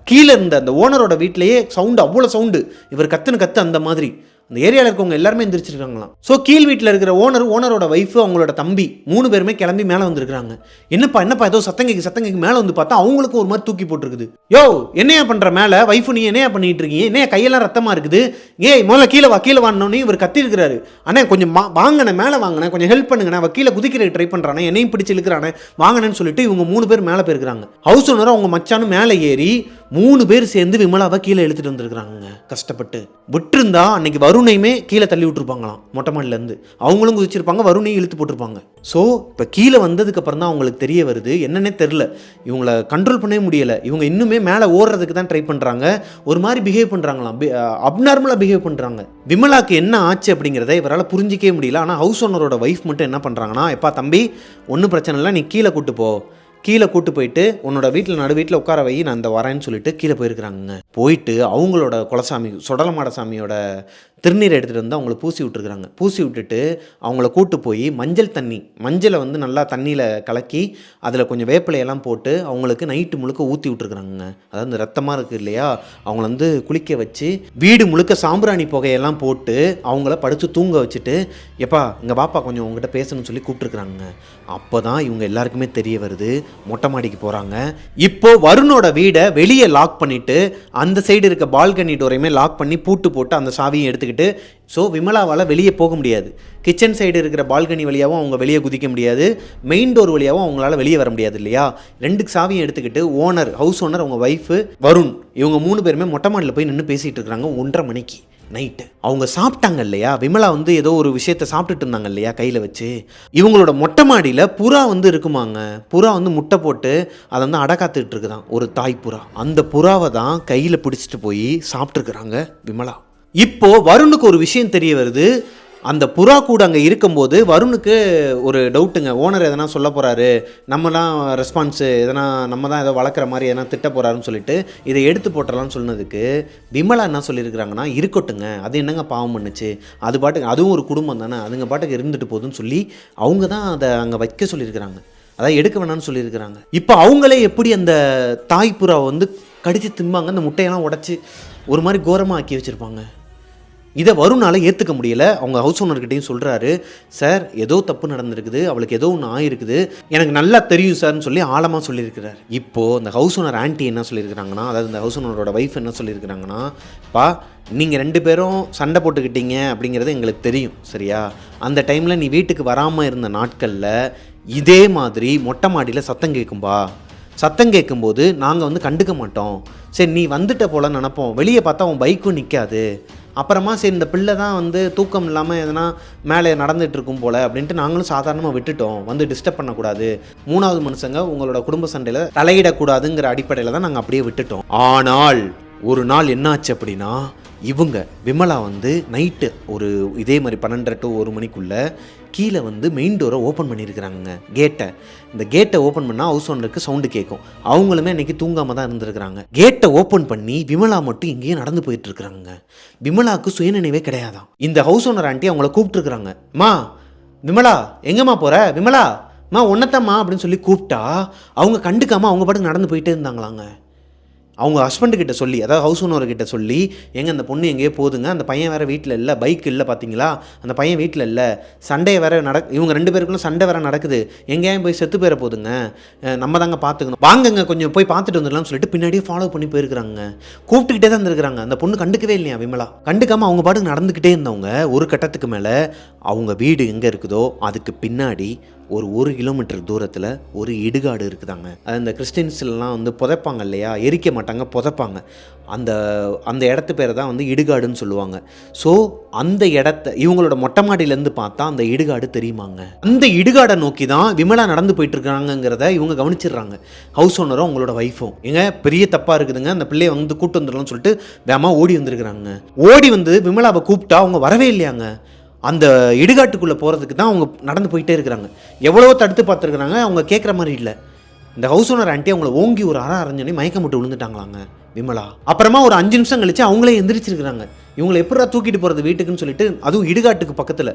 கீழே இருந்த அந்த ஓனரோட வீட்டிலேயே சவுண்டு, அவ்வளோ சவுண்டு. இவர் கத்துன கத்து அந்த மாதிரி அந்த ஏரியாவில் இருக்கவங்க எல்லாருமே எந்திரிச்சிருக்காங்களாம். ஸோ கீழ் வீட்டில் இருக்கிற ஓனரோட ஒய்ஃபு, அவங்களோட தம்பி 3 பேருமே கிளம்பி மேலே வந்துருக்காங்க. என்னப்பா ஏதோ சத்தம் கேட்கு மேலே வந்து பார்த்தா அவங்களுக்கும் ஒரு மாதிரி தூக்கி போட்டுருக்குது. யோ என்னையா பண்ணுற மேலே ஒய்ஃபு, நீ என்னையா பண்ணிட்டு இருக்கீங்க, என்னையா கையெல்லாம் ரத்தமாக இருக்குது, ஏய் முதல்ல கீழே வானோன்னு இவர் கத்தி இருக்கிறாரு. அண்ணே கொஞ்சம் வாங்கினேன், மேலே வாங்கினேன், கொஞ்சம் ஹெல்ப் பண்ணுங்கண்ணே, அவள் கீழே குதிக்கிறதுக்கு ட்ரை பண்ணுறானே, என்னையும் பிடிச்சி இழுக்கிறானே, வாங்கினேன்னு சொல்லிட்டு இவங்க 3 பேர் மேலே போயிருக்கிறாங்க. ஹவுஸ் ஓனரும் அவங்க மச்சானும் மேலே ஏறி 3 பேர் சேர்ந்து விமலாவை கீழே இழுத்துட்டு வந்துருக்குறாங்க கஷ்டப்பட்டு. விட்டுருந்தா அன்னைக்கு வருணையுமே கீழே தள்ளி விட்டுருப்பாங்களாம் மொட்டை மாடிலேருந்து. அவங்களும் குதிச்சிருப்பாங்க, வருணையும் இழுத்து போட்டிருப்பாங்க. ஸோ இப்போ கீழே வந்ததுக்கப்புறம் தான் அவங்களுக்கு தெரிய வருது, என்னன்னே தெரில, இவங்களை கண்ட்ரோல் பண்ணவே முடியலை. இவங்க இன்னுமே மேலே ஓடுறதுக்கு தான் ட்ரை பண்ணுறாங்க. ஒரு மாதிரி பிஹேவ் பண்ணுறாங்களாம், அப்நார்மலாக பிஹேவ் பண்ணுறாங்க. விமலாக்கு என்ன ஆச்சு அப்படிங்கிறத இவரால் புரிஞ்சிக்கவே முடியல. ஆனால் ஹவுஸ் ஓனரோட ஒய்ஃப் மட்டும் என்ன பண்ணுறாங்கன்னா, எப்பா தம்பி ஒன்றும் பிரச்சனை இல்லை, நீ கீழே கூட்டு போ, கீழே கூட்டு போயிட்டு உன்னோட வீட்டில் நடு வீட்டில் உட்கார வை, நான் இந்த வரேன்னு சொல்லிட்டு கீழே போயிருக்கிறாங்க. போயிட்டு அவங்களோட குலசாமி சொடலமாட சாமியோட திருநீரை எடுத்துகிட்டு வந்து அவங்கள பூசி விட்டுருக்குறாங்க. பூசி விட்டுட்டு அவங்கள கூட்டு போய் மஞ்சளை வந்து நல்லா தண்ணியில் கலக்கி அதில் கொஞ்சம் வேப்பிலையெல்லாம் போட்டு அவங்களுக்கு நைட்டு முழுக்க ஊற்றி விட்டுருக்குறாங்க. அதாவது இந்த ரத்தமாக இருக்குது இல்லையா, அவங்கள வந்து குளிக்க வச்சு வீடு முழுக்க சாம்பிராணி புகையெல்லாம் போட்டு அவங்கள படுத்து தூங்க வச்சுட்டு, எப்பா இங்கே வாப்பா கொஞ்சம் உங்ககிட்ட பேசணும்னு சொல்லி கூப்பிட்டுருக்குறாங்க. அப்போ தான் இவங்க எல்லாருக்குமே தெரிய வருது, மொட்டை மாடிக்கு போகிறாங்க. இப்போ வருணோட வீடை வெளியே லாக் பண்ணிவிட்டு அந்த சைடு இருக்க பால்கனி டோரையுமே லாக் பண்ணி பூட்டு போட்டு அந்த சாவியும் எடுத்துக்கிட்டு, ஸோ விமலாவால் வெளியே போக முடியாது. கிச்சன் சைடு இருக்கிற பால்கனி வழியாகவும் அவங்க வெளியே குதிக்க முடியாது, மெயின் டோர் வழியாகவும் அவங்களால வெளியே வர முடியாது இல்லையா. 2 சாவியும் எடுத்துக்கிட்டு ஹவுஸ் ஓனர், அவங்க ஒய்ஃபு, வருண், இவங்க 3 பேருமே மொட்டை மாடியில் போய் நின்று பேசிகிட்டு இருக்கிறாங்க 1:30 மணிக்கு. நைட்டு அவங்க சாப்பிட்டாங்க இல்லையா, விமலா வந்து ஏதோ ஒரு விஷயத்த சாப்பிட்டுட்டு இருந்தாங்க இல்லையா கையில் வச்சு, இவங்களோட மொட்டை மாடியில் புறா வந்து இருக்குமாங்க. புறா வந்து முட்டை போட்டு அதை வந்து அடை காத்துக்கிட்டு இருக்குதான், ஒரு தாய் புறா. அந்த புறாவை தான் கையில் பிடிச்சிட்டு போய் சாப்பிட்ருக்குறாங்க விமலா. இப்போ வருணுக்கு ஒரு விஷயம் தெரிய வருது. அந்த புறா கூட அங்கே இருக்கும்போது வருணுக்கு ஒரு டவுட்டுங்க. ஓனர் எதனா சொல்ல போகிறாரு, நம்மலாம் ரெஸ்பான்ஸு எதனா நம்ம தான் ஏதோ வளர்க்குற மாதிரி எதனா திட்ட போகிறாருன்னு சொல்லிட்டு இதை எடுத்து போட்டுடலான்னு சொன்னதுக்கு விமலா என்ன சொல்லியிருக்கிறாங்கன்னா, இருக்கட்டுங்க, அது என்னங்க பாவம் பண்ணுச்சு, அது பாட்டுக்கு அதுவும் ஒரு குடும்பம் தானே, அதுங்க பாட்டுக்கு இருந்துட்டு போகுதுன்னு சொல்லி அவங்க தான் அதை அங்கே வைக்க சொல்லியிருக்கிறாங்க, அதான் எடுக்க வேணாம்னு சொல்லியிருக்கிறாங்க. இப்போ அவங்களே எப்படி அந்த தாய் புறாவை வந்து கடித்து திம்பாங்க, அந்த முட்டையெல்லாம் உடச்சி ஒரு மாதிரி கோரமாக ஆக்கி வச்சுருப்பாங்க. இதை வருணால் ஏற்றுக்க முடியல. அவங்க ஹவுஸ் ஓனர்கிட்டையும் சொல்கிறாரு, சார் ஏதோ தப்பு நடந்திருக்குது, அவளுக்கு ஏதோ ஒன்று ஆயிருக்குது, எனக்கு நல்லா தெரியும் சார்னு சொல்லி ஆழமாக சொல்லியிருக்கிறார். இப்போது இந்த ஹவுஸ் ஓனர் ஆன்ட்டி என்ன சொல்லியிருக்கிறாங்கன்னா, அதாவது இந்த ஹவுஸ் ஓனரோட ஒய்ஃப் என்ன சொல்லியிருக்கிறாங்கன்னா, பா நீங்கள் 2 பேரும் சண்டை போட்டுக்கிட்டீங்க அப்படிங்கிறது எங்களுக்கு தெரியும் சரியா, அந்த டைமில் நீ வீட்டுக்கு வராமல் இருந்த நாட்களில் இதே மாதிரி மொட்டை மாடியில் சத்தம் கேட்கும்பா, சத்தம் கேட்கும்போது நாங்கள் வந்து கண்டுக்க மாட்டோம், சரி நீ வந்துட்ட போல நினப்போம், வெளியே பார்த்தா உன் பைக்கும் நிற்காது, அப்புறமா சரி இந்த பிள்ளை தான் வந்து தூக்கம் இல்லாமல் எதனா மேலே நடந்துகிட்ருக்கும் போல் அப்படின்ட்டு நாங்களும் சாதாரணமாக விட்டுட்டோம், வந்து டிஸ்டர்ப் பண்ணக்கூடாது, 3வது மனுஷங்க உங்களோட குடும்ப சண்டையில் தலையிடக்கூடாதுங்கிற அடிப்படையில் தான் நாங்கள் அப்படியே விட்டுட்டோம். ஆனால் ஒரு நாள் என்னாச்சு அப்படின்னா, இவங்க விமலா வந்து நைட்டு ஒரு இதே மாதிரி 12:30 to 1 மணிக்குள்ளே கீழே வந்து மெயின் டோரை ஓப்பன் பண்ணியிருக்கிறாங்க, கேட்டை. இந்த கேட்டை ஓப்பன் பண்ணால் ஹவுஸ் ஓனருக்கு சவுண்டு கேட்கும். அவங்களுமே இன்றைக்கி தூங்காமல் தான் இருந்திருக்கிறாங்க. கேட்டை ஓப்பன் பண்ணி விமலா மட்டும் இங்கேயே நடந்து போயிட்டுருக்குறாங்க. விமலாவுக்கு சுயநினைவே கிடையாதான். இந்த ஹவுஸ் ஓனர் ஆண்டி அவங்கள கூப்பிட்டுருக்குறாங்க, மா விமலா எங்கேம்மா போகிற, விமலா மா ஒன்னத்தம்மா அப்படின்னு சொல்லி கூப்பிட்டா அவங்க கண்டுக்காமல் அவங்க பாட்டுக்கு நடந்து போயிட்டே இருந்தாங்களாங்க. அவங்க ஹஸ்பண்டுக்கிட்ட சொல்லி, அதாவது ஹவுஸ் ஓனர்கிட்ட சொல்லி, எங்கே அந்த பொண்ணு எங்கேயோ போகுதுங்க, அந்த பையன் வேறு வீட்டில் இல்லை, பைக் இல்லை பார்த்தீங்களா, அந்த பையன் வீட்டில் இல்லை, சண்டையை வேறு இவங்க 2 பேருக்குள்ள சண்டை வேறு நடக்குது, எங்கேயும் போய் செத்து போயிட போகுதுங்க, நம்ம தாங்க பார்த்துக்கணும், வாங்கங்க கொஞ்சம் போய் பார்த்துட்டு வந்துடலாம்னு சொல்லிட்டு பின்னாடியே ஃபாலோ பண்ணி போயிருக்கிறாங்க. கூப்பிட்டுக்கிட்டே தான் இருந்திருக்கிறாங்க. அந்த பொண்ணு கண்டுக்கவே இல்லையா விமலா. கண்டுக்காமல் அவங்க பாட்டுக்கு நடந்துக்கிட்டே இருந்தவங்க ஒரு கட்டத்துக்கு மேலே அவங்க வீடு எங்கே இருக்குதோ அதுக்கு பின்னாடி ஒரு 1 கிலோமீட்டர் தூரத்தில் ஒரு இடுகாடு இருக்குதாங்க. அது இந்த கிறிஸ்டின்ஸ்லாம் வந்து புதைப்பாங்க இல்லையா, எரிக்க மாட்டாங்க, புதைப்பாங்க. அந்த அந்த இடத்து பேரை தான் வந்து இடுகாடுன்னு சொல்லுவாங்க. ஸோ அந்த இடத்த இவங்களோட மொட்டை மாடியிலேருந்து பார்த்தா அந்த இடுகாடு தெரியுமாங்க. அந்த இடுகாடை நோக்கி தான் விமலா நடந்து போயிட்டுருக்காங்கிறத இவங்க கவனிச்சிடுறாங்க, ஹவுஸ் ஓனரும் அவங்களோட ஒய்ஃபும். எங்க பெரிய தப்பாக இருக்குதுங்க, அந்த பிள்ளையை வந்து கூப்பிட்டு வந்துடலாம்னு சொல்லிட்டு வேகமாக ஓடி வந்திருக்கிறாங்க. ஓடி வந்து விமலாவை கூப்பிட்டா அவங்க வரவே இல்லையாங்க. அந்த இடுகாட்டுக்குள்ளே போகிறதுக்கு தான் அவங்க நடந்து போயிட்டே இருக்கிறாங்க. எவ்வளோ தடுத்து பார்த்துருக்குறாங்க, அவங்க கேட்குற மாதிரி இல்லை. இந்த ஹவுஸ் ஓனர் ஆண்டி அவங்கள ஓங்கி ஒரு அரைஞ்சோடனே மயக்கம் போட்டு விழுந்துட்டாங்களாங்க விமலா. அப்புறமா ஒரு 5 நிமிஷம் கழிச்சு அவங்களே எந்திரிச்சிருக்கிறாங்க. இவங்களை எப்படா தூக்கிட்டு போகிறது வீட்டுக்குன்னு சொல்லிட்டு, அதுவும் இடுகாட்டுக்கு பக்கத்தில்.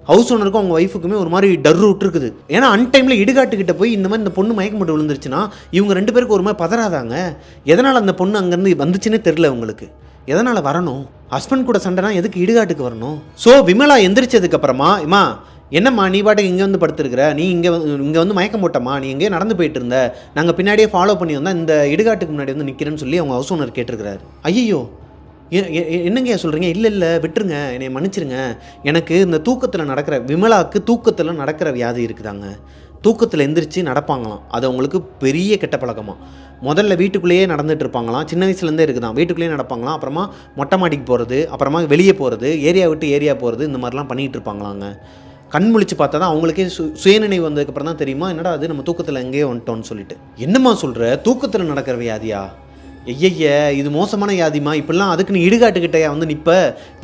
ஹவுஸ் ஓனருக்கும் அவங்க ஒய்ஃபுக்குமே ஒரு மாதிரி டர்ரு விட்டுருக்குது. ஏன்னா அன்டைமில் இடுகாட்டுக்கிட்ட போய் இந்த மாதிரி இந்த பொண்ணு மயக்கம் போட்டு விழுந்துருச்சுன்னா இவங்க 2 பேருக்கு ஒரு மாதிரி பதறாதாங்க. எதனால் அந்த பொண்ணு அங்கேருந்து வந்துச்சுன்னே தெரில அவங்களுக்கு. எதனால் வரணும், ஹஸ்பண்ட் கூட சண்டைனா எதுக்கு இடுகாட்டுக்கு வரணும்? ஸோ விமலா எந்திரிச்சதுக்கு அப்புறமா, இம்மா என்னம்மா நீ பாட்டுக்கு இங்கே வந்து படுத்துருக்குற, நீ இங்கே வந்து மயக்கம் போட்டம்மா, நீ எங்கேயே நடந்து போயிட்டு இருந்த, நாங்கள் பின்னாடியே ஃபாலோ பண்ணி வந்தால் இந்த இடுகாட்டுக்கு முன்னாடி வந்து நிற்கிறேன்னு சொல்லி அவங்க ஹவுஸ் ஓனர் கேட்டிருக்கிறாரு. ஐயோ என்னங்க சொல்கிறீங்க, இல்லை விட்டுருங்க, என்னை மன்னிச்சிருங்க, எனக்கு இந்த தூக்கத்தில் நடக்கிற, விமலாவுக்கு தூக்கத்தில் நடக்கிற வியாதி இருக்குதாங்க, தூக்கத்தில் எந்திரிச்சு நடப்பாங்களாம், அது அவங்களுக்கு பெரிய கெட்ட பழக்கமாக. முதல்ல வீட்டுக்குள்ளேயே நடந்துட்டு இருப்பாங்களாம், சின்ன வயசுலேருந்தே இருக்குதான், வீட்டுக்குள்ளேயே நடப்பாங்களாம், அப்புறமா மொட்டை மாடிக்கு போகிறது, அப்புறமா வெளியே போகிறது, ஏரியா விட்டு ஏரியா போகிறது, இந்த மாதிரிலாம் பண்ணிகிட்டு இருப்பாங்களாங்க. கண் முழிச்சு பார்த்தா தான் அவங்களுக்கே சுயநினைவு வந்ததுக்கப்புறம் தான் தெரியுமா, என்னடா அது நம்ம தூக்கத்தில் எங்கேயோ வந்துட்டோன்னு சொல்லிட்டு. என்னம்மா சொல்கிற, தூக்கத்தில் நடக்கிற வியாதியா, ஐயய்ய இது மோசமான வியாதிமா, இப்படிலாம் அதுக்கு நீ இடுகாட்டுக்கிட்டையா வந்து நிற்ப,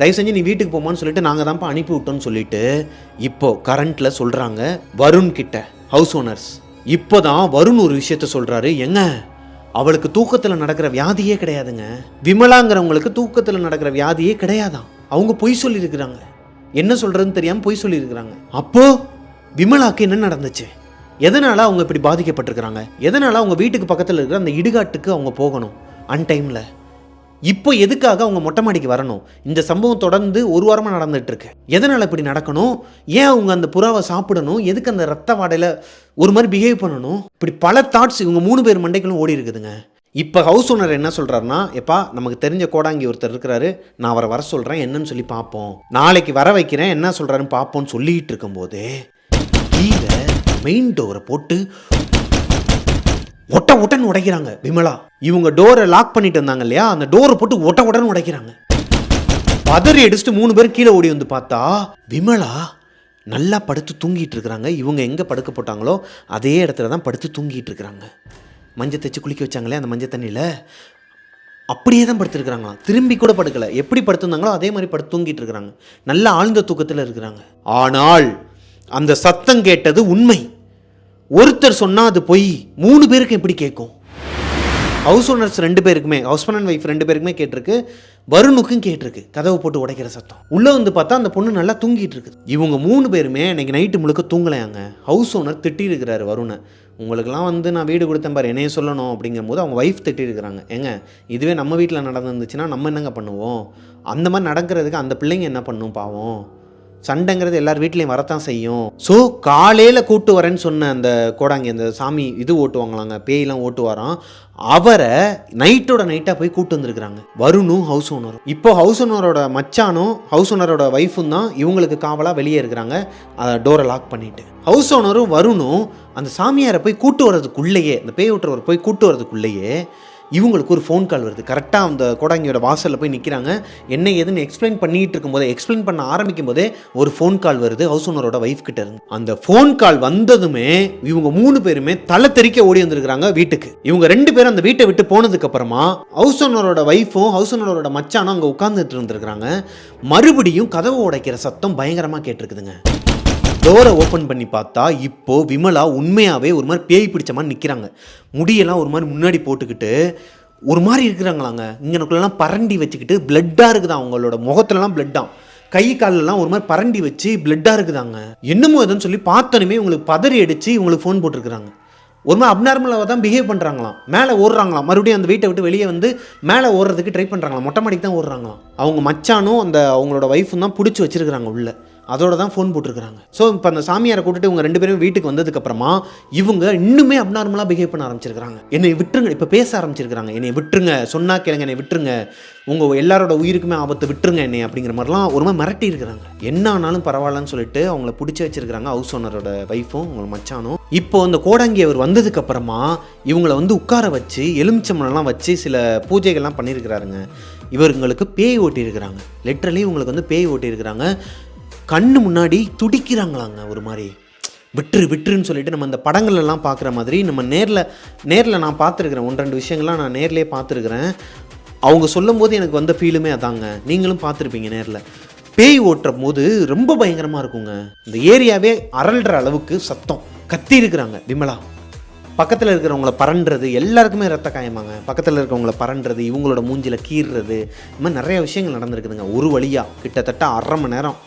தயவு செஞ்சு நீ வீட்டுக்கு போமான்னு சொல்லிட்டு நாங்கள் தான்ப்பா அனுப்பி விட்டோன்னு சொல்லிட்டு இப்போது கரண்ட்டில் சொல்கிறாங்க வருண் கிட்ட ஹவுஸ் ஓனர்ஸ். இப்போ தான் வருண் ஒரு விஷயத்த சொல்கிறாரு, எங்க அவளுக்கு தூக்கத்தில் நடக்கிற வியாதியே கிடையாதுங்க, விமலாங்கிறவங்களுக்கு தூக்கத்தில் நடக்கிற வியாதியே கிடையாதான், அவங்க பொய் சொல்லியிருக்கிறாங்க, என்ன சொல்கிறதுன்னு தெரியாமல் பொய் சொல்லியிருக்கிறாங்க. அப்போது விமலாவுக்கு என்ன நடந்துச்சு, எதனால் அவங்க இப்படி பாதிக்கப்பட்டிருக்கிறாங்க, எதனால் அவங்க வீட்டுக்கு பக்கத்தில் இருக்கிற அந்த இடுகாட்டுக்கு அவங்க போகணும் அன்டைமில், இப்போ எதுக்காக அவங்க மொட்டை மாடிக்கு வரணும், இந்த சம்பவம் தொடர்ந்து 1 வாரமாக நடந்துகிட்ருக்கு, எதனால் இப்படி நடக்கணும், ஏன் அவங்க அந்த புறாவை சாப்பிடணும், எதுக்கு அந்த ரத்த வாடையில் ஒரு மாதிரி பிஹேவ் பண்ணணும், இப்படி பல தாட்ஸ் இவங்க 3 பேர் மண்டைகளும் ஓடி இருக்குதுங்க. இப்போ ஹவுஸ் ஓனர் என்ன சொல்கிறாருன்னா, எப்பா நமக்கு தெரிஞ்ச கோடாங்கி ஒருத்தர் இருக்கிறாரு, நான் அவரை வர சொல்கிறேன், என்னன்னு சொல்லி பார்ப்போம், நாளைக்கு வர வைக்கிறேன், என்ன சொல்கிறாருன்னு பார்ப்போம்னு சொல்லிகிட்டு இருக்கும்போது கீழே மெயின் டோரை போட்டு ஒட்டன்னு உடைக்கிறாங்க விமலா. இவங்க டோரை லாக் பண்ணிட்டு இருந்தாங்க இல்லையா, அந்த டோரை போட்டு ஒட்டன்னு உடைக்கிறாங்க. பதறி அடிச்சுட்டு 3 பேரும் கீழே ஓடி வந்து பார்த்தா விமலா நல்லா படுத்து தூங்கிட்டு இருக்கிறாங்க. இவங்க எங்கே படுக்க போட்டாங்களோ அதே இடத்துல தான் படுத்து தூங்கிட்டு இருக்கிறாங்க. மஞ்சள் தைச்சு குளிக்க வச்சாங்களே அந்த மஞ்சள் தண்ணியில் அப்படியே தான் படுத்துருக்குறாங்களாம். திரும்பி கூட படுக்கலை. எப்படி படுத்துருந்தாங்களோ அதே மாதிரி படுத்து தூங்கிட்டு இருக்கிறாங்க. நல்ல ஆழ்ந்த தூக்கத்தில் இருக்கிறாங்க. ஆனால் அந்த சத்தம் கேட்டது உண்மை. ஒருத்தர் சொன்னால் அது பொய். 3 பேருக்கு எப்படி கேட்கும்? ஹவுஸ் ஓனர்ஸ் 2 பேருக்குமே, ஹஸ்பண்ட் அண்ட் ஒய்ஃப் 2 பேருக்குமே கேட்டிருக்கு. வருணுக்கும் கேட்டிருக்கு. கதவை போட்டு உடைக்கிற சத்தம். உள்ளே வந்து பார்த்தா அந்த பொண்ணு நல்லா தூங்கிட்டு இருக்குது. இவங்க 3 பேருமே இன்னைக்கு நைட்டு முழுக்க தூங்கலையாங்க. House owner திட்டிருக்கிறாரு வருணை. உங்களுக்கெல்லாம் வந்து நான் வீடு கொடுத்தேன் பாரு, என்னையே சொல்லணும் அப்படிங்கும் போது அவங்க ஒய்ஃப் திட்டிருக்கிறாங்க. ஏங்க இதுவே நம்ம வீட்டில் நடந்துருந்துச்சுன்னா நம்ம என்னங்க பண்ணுவோம்? அந்த மாதிரி நடக்கிறதுக்கு அந்த பிள்ளைங்க என்ன பண்ணும் பாவம்? சண்டைங்கிறது எல்லார் வீட்லேயும் வரத்தான் செய்யும். ஸோ காலையில் கூட்டு வரேன்னு சொன்ன அந்த கோடாங்கி, அந்த சாமி இது ஓட்டுவாங்களாங்க, பேயெலாம் ஓட்டுவாராம், அவரை நைட்டோட நைட்டாக போய் கூட்டு வந்திருக்கிறாங்க வருணும் ஹவுஸ் ஓனரும். இப்போ ஹவுஸ் ஓனரோட மச்சானும் ஹவுஸ் ஓனரோட ஒய்ஃபும் தான் இவங்களுக்கு காவலாக வெளியே இருக்கிறாங்க, டோரை லாக் பண்ணிட்டு. ஹவுஸ் ஓனரும் வருணும் அந்த சாமியாரை போய் கூட்டு வர்றதுக்குள்ளேயே, அந்த பேய் ஓட்டுறவர் போய் கூட்டு வர்றதுக்குள்ளேயே இவங்களுக்கு ஒரு ஃபோன் கால் வருது. கரெக்டாக அந்த கோடாங்கியோட வாசலில் போய் நிற்கிறாங்க. என்ன ஏதுன்னு எக்ஸ்பிளைன் பண்ணிகிட்டு இருக்கும்போதே, எக்ஸ்பிளைன் பண்ண ஆரம்பிக்கும் போதே ஒரு ஃபோன் கால் வருது ஹவுஸ் ஓனரோட ஒய்ஃப் கிட்ட இருந்து. அந்த ஃபோன் கால் வந்ததுமே இவங்க 3 பேருமே தலை தெறிக்க ஓடி வந்திருக்கிறாங்க வீட்டுக்கு. இவங்க 2 பேரும் அந்த வீட்டை விட்டு போனதுக்கு அப்புறமா ஹவுஸ் ஓனரோட ஒய்ஃபும் ஹவுஸ் ஓனரோட மச்சானும் அங்கே உட்கார்ந்துட்டு இருந்திருக்கிறாங்க. மறுபடியும் கதவை உடைக்கிற சத்தம் பயங்கரமாக கேட்டிருக்குதுங்க. டோரை ஓப்பன் பண்ணி பார்த்தா இப்போது விமலா உண்மையாகவே ஒரு மாதிரி பேய் பிடிச்ச மாதிரி நிற்கிறாங்க. முடியெல்லாம் ஒரு மாதிரி முன்னாடி போட்டுக்கிட்டு ஒரு மாதிரி இருக்கிறாங்களாங்க. இங்கனக்குள்ளெல்லாம் பரண்டி வச்சுக்கிட்டு பிளட்டாக இருக்குதா, அவங்களோட முகத்துலலாம் பிளட்டாம், கை காலெல்லாம் ஒரு மாதிரி பரண்டி வச்சு பிளட்டாக இருக்குதாங்க. என்னமோ எதுன்னு சொல்லி பார்த்தோன்னே இவங்களுக்கு பதறி அடித்து இவங்களுக்கு ஃபோன் போட்டிருக்கிறாங்க. ஒரு மாதிரி அப்நார்மலாக தான் பிஹேவ் பண்ணுறாங்களாம். மேலே ஓடுறாங்களாம், மறுபடியும் அந்த வீட்டை விட்டு வெளியே வந்து மேலே ஓடுறதுக்கு ட்ரை பண்ணுறாங்களாம். மொட்டை மாடிக்கு தான் ஓடுறாங்களாம். அவங்க மச்சானும் அந்த அவங்களோட ஒய்ஃபும் தான் பிடிச்சி வச்சிருக்கிறாங்க உள்ள. அதோட தான் ஃபோன் போட்டிருக்கிறாங்க. ஸோ இப்போ அந்த சாமியாரை கூட்டிட்டு இவங்க 2 பேரும் வீட்டுக்கு வந்ததுக்கப்புறமா இவங்க இன்னுமே அப்நார்மலாக பிஹேவ் பண்ண ஆரம்பிச்சிருக்காங்க. என்னை விட்டுருங்க, இப்போ பேச ஆரம்பிச்சிருக்காங்க. என்னை விட்டுருங்க, சொன்னா கேளுங்க, என்னை விட்டுருங்க, உங்கள் எல்லாரோட உயிருக்குமே ஆபத்து, விட்டுருங்க என்னை அப்படிங்கிற மாதிரிலாம் ஒரு மாதிரி மிரட்டி இருக்கிறாங்க. என்ன ஆனாலும் பரவாயில்லன்னு சொல்லிட்டு அவங்கள பிடிச்சி வச்சிருக்கிறாங்க ஹவுஸ் ஓனரோட ஒய்ஃபும் உங்களை மச்சானும். இப்போ அந்த கோடாங்கி அவர் வந்ததுக்கப்புறமா இவங்களை வந்து உட்கார வச்சு எலுமிச்சம்பழம்லாம் வச்சு சில பூஜைகள்லாம் பண்ணியிருக்கிறாருங்க. இவங்களுக்கு பேய் ஓட்டியிருக்கிறாங்க. லிட்டரலி இவங்களுக்கு வந்து பேய் ஓட்டியிருக்கிறாங்க. கண்ணு முன்னாடி துடிக்கிறாங்களாங்க ஒரு மாதிரி. விட்டுருன்னு சொல்லிட்டு நம்ம இந்த படங்கள்லாம் பார்க்குற மாதிரி நம்ம நேரில் நான் பார்த்துருக்குறேன். 1-2 விஷயங்கள்லாம் நான் நேர்லேயே பார்த்துருக்குறேன். அவங்க சொல்லும் போது எனக்கு வந்த ஃபீலுமே அதாங்க. நீங்களும் பார்த்துருப்பீங்க நேரில். பேய் ஓட்டுற போது ரொம்ப பயங்கரமாக இருக்குங்க. இந்த ஏரியாவே அரள்ற அளவுக்கு சத்தம். கத்தி இருக்கிறாங்க விமலா. பக்கத்தில் இருக்கிறவங்கள பரண்டுறது, எல்லாருக்குமே ரத்த காயமாங்க. பக்கத்தில் இருக்கிறவங்கள பரண்டுறது, இவங்களோட மூஞ்சில் கீறுறது, இந்த மாதிரி நிறைய விஷயங்கள் நடந்திருக்குதுங்க. ஒரு வழியாக கிட்டத்தட்ட 1/2 மணி நேரம்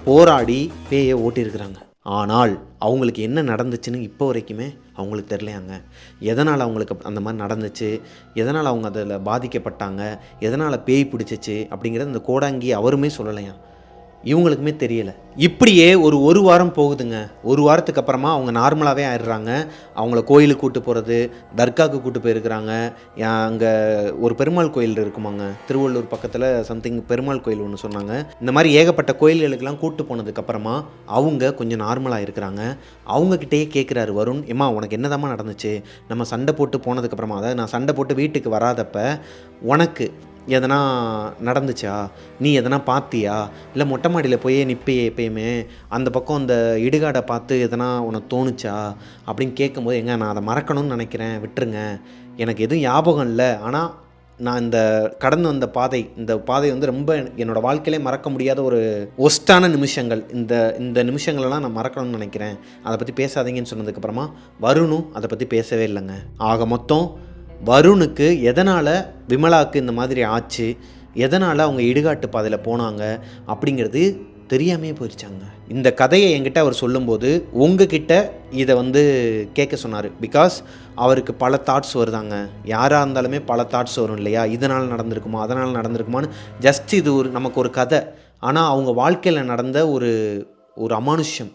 போராடி பேயை ஓட்டியிருக்கிறாங்க. ஆனால் அவங்களுக்கு என்ன நடந்துச்சுன்னு இப்போ வரைக்குமே அவங்களுக்கு தெரியலையாங்க. எதனால் அவங்களுக்கு அந்த மாதிரி நடந்துச்சு, எதனால் அவங்க அதில் பாதிக்கப்பட்டாங்க, எதனால் பேய் பிடிச்சிச்சு அப்படிங்கிறது இந்த கோடாங்கி அவருமே சொல்லலையா. இவங்களுக்குமே தெரியலை. இப்படியே ஒரு வாரம் போகுதுங்க. 1 வாரத்துக்கு அப்புறமா அவங்க நார்மலாகவே ஆயிடுறாங்க. அவங்கள கோயிலுக்கு கூட்டு போகிறது, தர்காவுக்கு கூட்டு போயிருக்கிறாங்க. அங்கே ஒரு பெருமாள் கோயில் இருக்குமாங்க, திருவள்ளூர் பக்கத்தில் சம்திங் பெருமாள் கோயில் ஒன்று சொன்னாங்க. இந்த மாதிரி ஏகப்பட்ட கோயில்களுக்கெல்லாம் கூட்டு போனதுக்கப்புறமா அவங்க கொஞ்சம் நார்மலாக இருக்கிறாங்க. அவங்கக்கிட்டேயே கேட்குறாரு வருண், ஏம்மா உனக்கு என்னதாம்மா நடந்துச்சு? நம்ம சண்டை போட்டு போனதுக்கப்புறமா, அதாவது நான் சண்டை போட்டு வீட்டுக்கு வராதப்ப உனக்கு எதனா நடந்துச்சா, நீ எதனா பார்த்தியா, இல்லை மொட்டை மாடியில் போய் நிற்பியே எப்பயுமே, அந்த பக்கம் அந்த இடுகாடை பார்த்து எதனா உனக்கு தோணுச்சா அப்படின்னு கேட்கும்போது, எங்க நான் அதை மறக்கணும்னு நினைக்கிறேன், விட்டுருங்க, எனக்கு எதுவும் ஞாபகம் இல்லை, ஆனால் நான் இந்த கடந்து வந்த இந்த பாதை வந்து ரொம்ப என்னோடய வாழ்க்கையிலே மறக்க முடியாத ஒரு ஒஸ்டான நிமிஷங்கள், இந்த நிமிஷங்களெல்லாம் நான் மறக்கணும்னு நினைக்கிறேன், அதை பற்றி பேசாதீங்கன்னு சொன்னதுக்கப்புறமா வருணும் அதை பற்றி பேசவே இல்லைங்க. ஆக மொத்தம் வருணுக்கு எதனால் விமலாவுக்கு இந்த மாதிரி ஆச்சு, எதனால் அவங்க இடுகாட்டு பாதையில் போனாங்க அப்படிங்கிறது தெரியாமே போயிடுச்சாங்க. இந்த கதையை என்கிட்ட அவர் சொல்லும்போது உங்ககிட்ட இதை வந்து கேட்க சொன்னார். பிகாஸ் அவருக்கு பல தாட்ஸ் வருதாங்க. யாராக இருந்தாலுமே பல தாட்ஸ் வரும் இல்லையா, இதனால் நடந்திருக்குமா, அதனால் நடந்திருக்குமான்னு. ஜஸ்ட் இது நமக்கு ஒரு கதை, ஆனால் அவங்க வாழ்க்கையில் நடந்த ஒரு அமானுஷ்யம்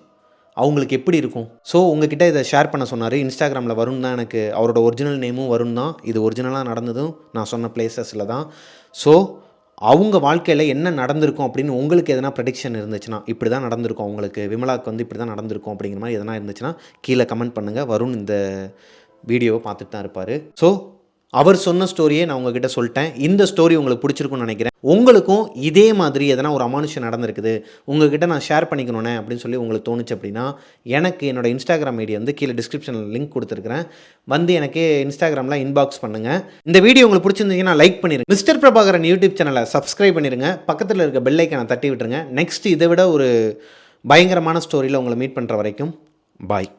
அவங்களுக்கு எப்படி இருக்கும். ஸோ உங்ககிட்ட இதை ஷேர் பண்ண சொன்னார். இன்ஸ்டாகிராமில் வருண் தான், எனக்கு அவரோட ஒரிஜினல் நேமும் வருண் தான். இது ஒரிஜினலாக நடந்ததும் நான் சொன்ன பிளேசஸில் தான். ஸோ அவங்க வாழ்க்கையில் என்ன நடந்திருக்கும் அப்படின்னு உங்களுக்கு எதனா ப்ரெடிக்ஷன் இருந்துச்சுன்னா, இப்படி தான் நடந்திருக்கும் அவங்களுக்கு, விமலாவுக்கு வந்து இப்படி தான் நடந்திருக்கும் அப்படிங்கிற மாதிரி எதனா இருந்துச்சுன்னா கீழே கமெண்ட் பண்ணுங்கள். வருண் இந்த வீடியோவை பார்த்துட்டு தான் இருப்பார். ஸோ அவர் சொன்ன ஸ்டோரியே நான் உங்ககிட்ட சொல்லிட்டேன். இந்த ஸ்டோரி உங்களுக்கு பிடிச்சிருக்கும்னு நினைக்கிறேன். உங்களுக்கும் இதே மாதிரி எதனா ஒரு அமானுஷ்யம் நடந்திருக்குது, உங்ககிட்ட நான் ஷேர் பண்ணிக்கணுனே அப்படின்னு சொல்லி உங்களுக்கு தோணுச்சு அப்படின்னா, எனக்கு என்னோட இன்ஸ்டாகிராம் ஐடி வந்து கீழே டிஸ்கிரிப்ஷனில் லிங்க் கொடுத்துருக்கிறேன். வந்து எனக்கு இன்ஸ்டாகிராமில் இன்பாக்ஸ் பண்ணுங்கள். இந்த வீடியோ உங்களுக்கு பிடிச்சிருந்தீங்கன்னா லைக் பண்ணிடுங்க. மிஸ்டர் பிரபாகரன் யூடியூப் சேனலை சப்ஸ்கிரைப் பண்ணிடுங்க. பக்கத்தில் இருக்க பெல் ஐக்கானை தட்டி விட்டுருங்க. நெக்ஸ்ட் இதை விட ஒரு பயங்கரமான ஸ்டோரியில் உங்களை மீட் பண்ணுற வரைக்கும் பாய்.